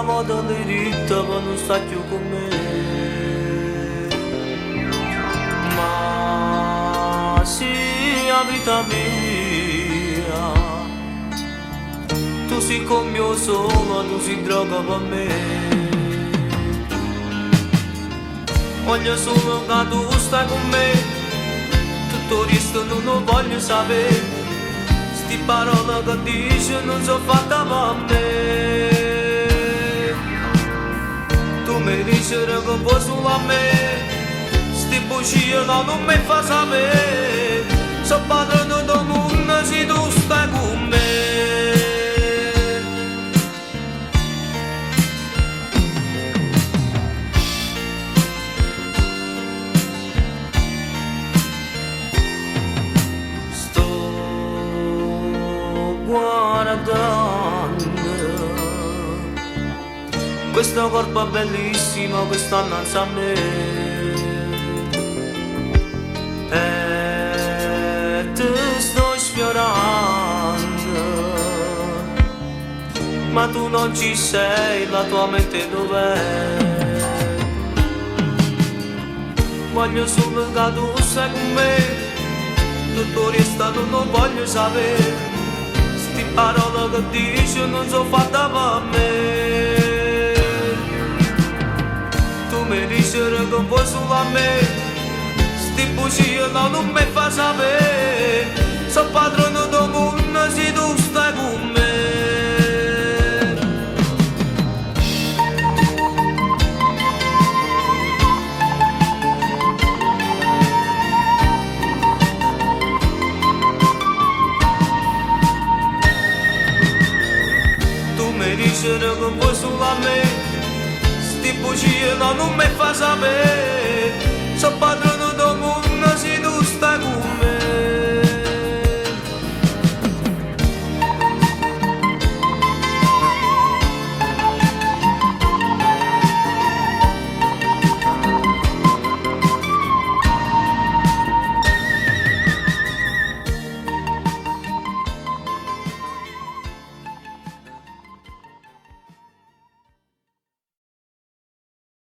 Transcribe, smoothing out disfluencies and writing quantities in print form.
volta diritta per non stare più con me. Ma sì, la vita mia, tu sei come mio sogno, tu sei droga per me. Voglio solo che tu stai con me, tutto il resto non lo voglio sapere. Sti parole che dici non sono fatte per me. Tu mi dici che vuoi solo a me, sti bugie che non mi fa sapere. Sono padrone del mondo se tu stai con me. Guardando questo corpo bellissimo che sta innanzi a me, e ti sto sfiorando, ma tu non ci sei, la tua mente dov'è? Voglio solo che tu sei con me, tutto il resto non lo voglio sapere. Sti parole che dici non sono fatte per me. Tu mi dici che vuoi solo a me, sti bugie non mi fa sapere. Sono padrone del mondo se tu stai con me. Dice che vuoi solo a me, sti bugie non mi fa sapere.